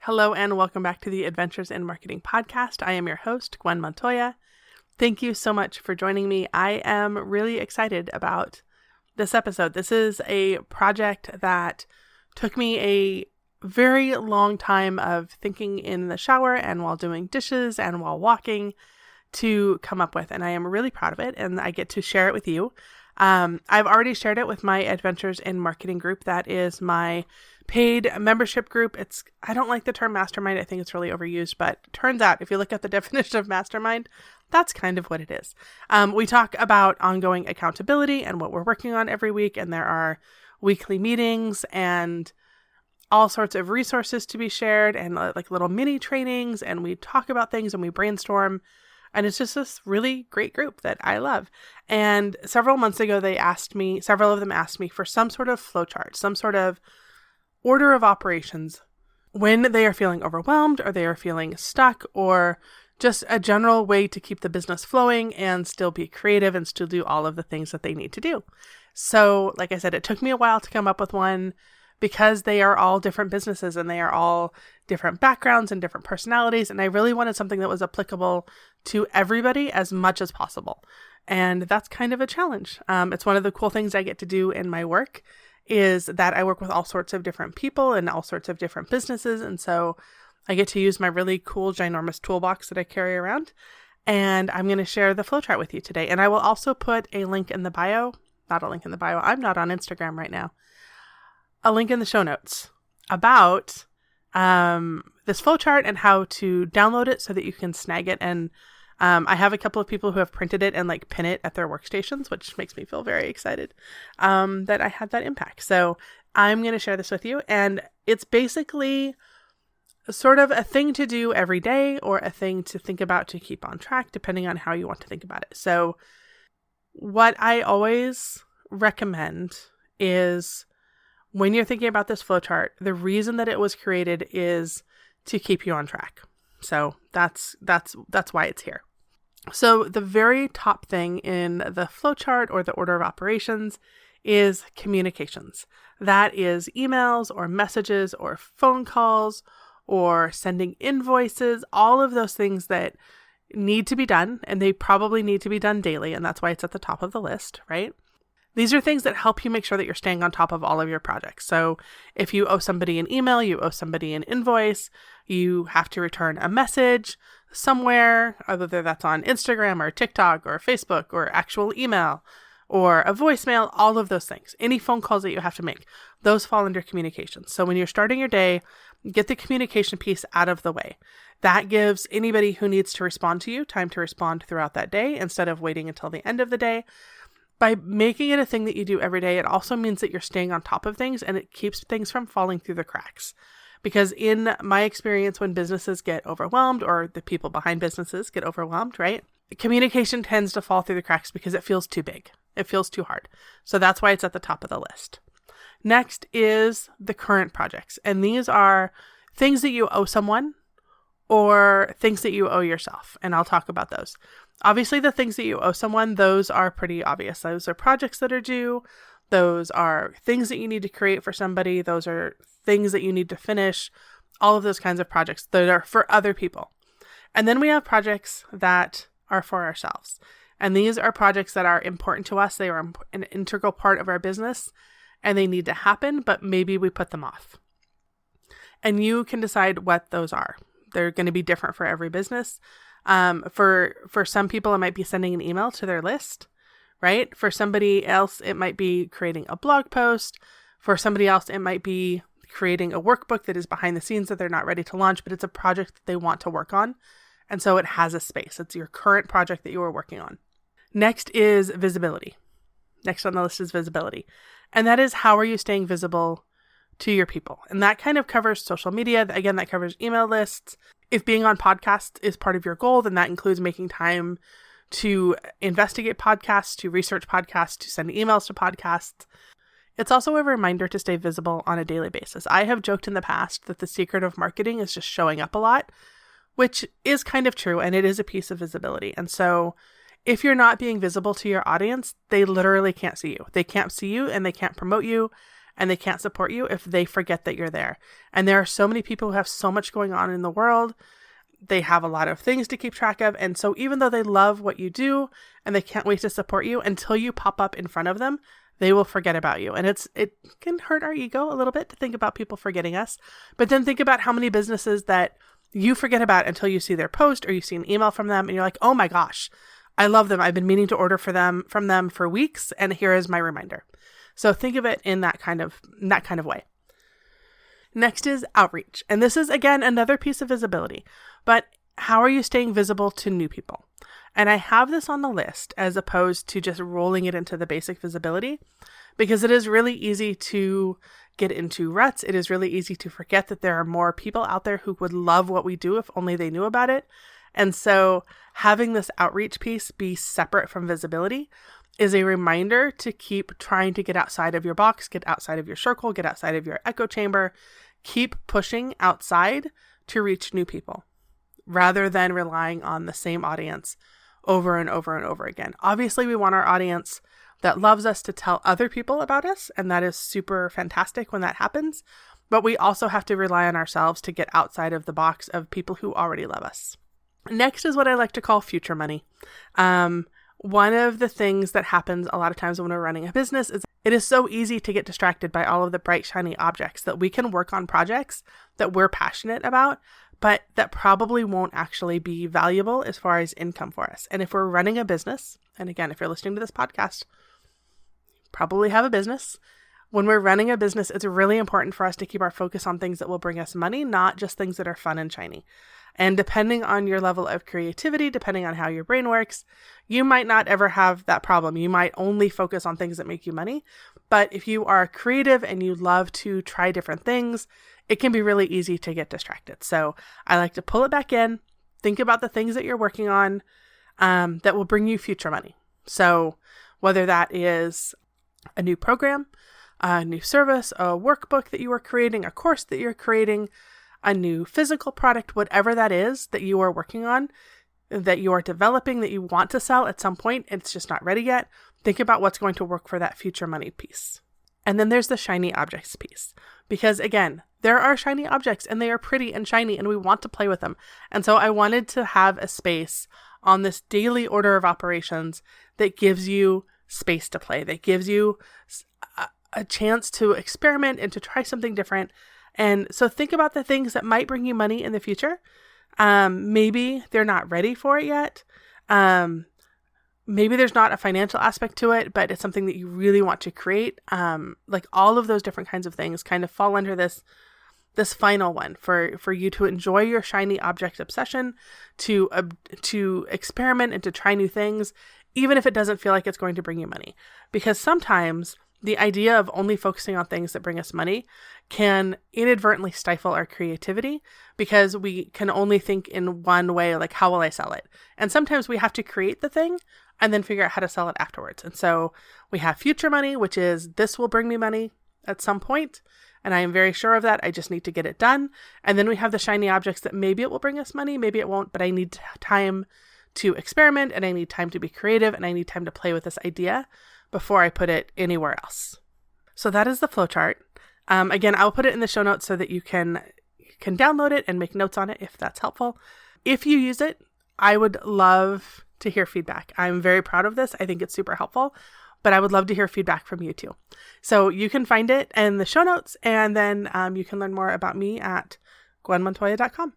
Hello and welcome back to the Adventures in Marketing podcast. I am your host, Gwen Montoya. Thank you so much for joining me. I am really excited about this episode. This is a project that took me a very long time of thinking in the shower and while doing dishes and while walking to come up with, and I am really proud of it, and I get to share it with you. I've already shared it with my Adventures in Marketing group. That is my paid membership group. I don't like the term mastermind. I think it's really overused, but turns out if you look at the definition of mastermind, that's kind of what it is. We talk about ongoing accountability and what we're working on every week, and there are weekly meetings and all sorts of resources to be shared and like little mini trainings, and we talk about things and we brainstorm. And it's just this really great group that I love. And several months ago, several of them asked me for some sort of flowchart, some sort of order of operations when they are feeling overwhelmed or they are feeling stuck, or just a general way to keep the business flowing and still be creative and still do all of the things that they need to do. So like I said, it took me a while to come up with one because they are all different businesses and they are all different backgrounds and different personalities. And I really wanted something that was applicable to everybody as much as possible. And that's kind of a challenge. It's one of the cool things I get to do in my work is that I work with all sorts of different people and all sorts of different businesses. And so I get to use my really cool, ginormous toolbox that I carry around. And I'm going to share the flowchart with you today. And I will also put a link in the bio, not a link in the bio. I'm not on Instagram right now. A link in the show notes about this flowchart and how to download it so that you can snag it. And I have a couple of people who have printed it and like pin it at their workstations, which makes me feel very excited that I had that impact. So I'm going to share this with you. And it's basically sort of a thing to do every day or a thing to think about to keep on track, depending on how you want to think about it. So what I always recommend is when you're thinking about this flowchart, the reason that it was created is to keep you on track. So that's why it's here. So the very top thing in the flowchart or the order of operations is communications. That is emails or messages or phone calls or sending invoices, all of those things that need to be done, and they probably need to be done daily, and that's why it's at the top of the list, right? These are things that help you make sure that you're staying on top of all of your projects. So if you owe somebody an email, you owe somebody an invoice, you have to return a message somewhere, whether that's on Instagram or TikTok or Facebook or actual email or a voicemail, all of those things. Any phone calls that you have to make, those fall under communications. So when you're starting your day, get the communication piece out of the way. That gives anybody who needs to respond to you time to respond throughout that day instead of waiting until the end of the day. By making it a thing that you do every day, it also means that you're staying on top of things and it keeps things from falling through the cracks. Because in my experience, when businesses get overwhelmed or the people behind businesses get overwhelmed, right? Communication tends to fall through the cracks because it feels too big. It feels too hard. So that's why it's at the top of the list. Next is the current projects. And these are things that you owe someone or things that you owe yourself. And I'll talk about those. Obviously, the things that you owe someone, those are pretty obvious. Those are projects that are due. Those are things that you need to create for somebody. Those are things that you need to finish. All of those kinds of projects that are for other people. And then we have projects that are for ourselves. And these are projects that are important to us. They are an integral part of our business and they need to happen, but maybe we put them off. And you can decide what those are. They're going to be different for every business. For some people, it might be sending an email to their list, right? For somebody else, it might be creating a blog post. For somebody else, it might be creating a workbook that is behind the scenes that they're not ready to launch, but it's a project that they want to work on. And so it has a space. It's your current project that you are working on. Next is visibility. Next on the list is visibility. And that is, how are you staying visible to your people? And that kind of covers social media. Again, that covers email lists. If being on podcasts is part of your goal, then that includes making time to investigate podcasts, to research podcasts, to send emails to podcasts. It's also a reminder to stay visible on a daily basis. I have joked in the past that the secret of marketing is just showing up a lot, which is kind of true, and it is a piece of visibility. And so if you're not being visible to your audience, they literally can't see you. They can't see you and they can't promote you and they can't support you if they forget that you're there. And there are so many people who have so much going on in the world. They have a lot of things to keep track of. And so even though they love what you do and they can't wait to support you, until you pop up in front of them, they will forget about you. And it can hurt our ego a little bit to think about people forgetting us. But then think about how many businesses that you forget about until you see their post or you see an email from them and you're like, oh my gosh, I love them. I've been meaning to order from them for weeks, and here is my reminder. So think of it in that kind of way. Next is outreach. And this is, again, another piece of visibility. But how are you staying visible to new people? And I have this on the list as opposed to just rolling it into the basic visibility, because it is really easy to get into ruts. It is really easy to forget that there are more people out there who would love what we do if only they knew about it. And so having this outreach piece be separate from visibility is a reminder to keep trying to get outside of your box, get outside of your circle, get outside of your echo chamber, keep pushing outside to reach new people rather than relying on the same audience over and over and over again. Obviously, we want our audience that loves us to tell other people about us, and that is super fantastic when that happens. But we also have to rely on ourselves to get outside of the box of people who already love us. Next is what I like to call future money. One of the things that happens a lot of times when we're running a business is it is so easy to get distracted by all of the bright, shiny objects that we can work on projects that we're passionate about, but that probably won't actually be valuable as far as income for us. And if we're running a business, and again, if you're listening to this podcast, you probably have a business. When we're running a business, it's really important for us to keep our focus on things that will bring us money, not just things that are fun and shiny. And depending on your level of creativity, depending on how your brain works, you might not ever have that problem. You might only focus on things that make you money. But if you are creative and you love to try different things, it can be really easy to get distracted. So I like to pull it back in, think about the things that you're working on that will bring you future money. So whether that is a new program, a new service, a workbook that you are creating, a course that you're creating, a new physical product, whatever that is that you are working on, that you are developing, that you want to sell at some point, it's just not ready yet. Think about what's going to work for that future money piece. And then there's the shiny objects piece. Because again, there are shiny objects and they are pretty and shiny and we want to play with them. And so I wanted to have a space on this daily order of operations that gives you space to play, that gives you a chance to experiment and to try something different. And so think about the things that might bring you money in the future. Maybe they're not ready for it yet. Maybe there's not a financial aspect to it, but it's something that you really want to create. Like all of those different kinds of things kind of fall under this final one for you to enjoy your shiny object obsession, to experiment and to try new things, even if it doesn't feel like it's going to bring you money. Because sometimes the idea of only focusing on things that bring us money can inadvertently stifle our creativity because we can only think in one way, like, how will I sell it? And sometimes we have to create the thing and then figure out how to sell it afterwards. And so we have future money, which is this will bring me money at some point, and I am very sure of that. I just need to get it done. And then we have the shiny objects that maybe it will bring us money, maybe it won't, but I need time to experiment and I need time to be creative and I need time to play with this idea before I put it anywhere else. So that is the flowchart. Again, I'll put it in the show notes so that you can download it and make notes on it if that's helpful. If you use it, I would love to hear feedback. I'm very proud of this. I think it's super helpful, but I would love to hear feedback from you too. So you can find it in the show notes, and then you can learn more about me at gwenmontoya.com.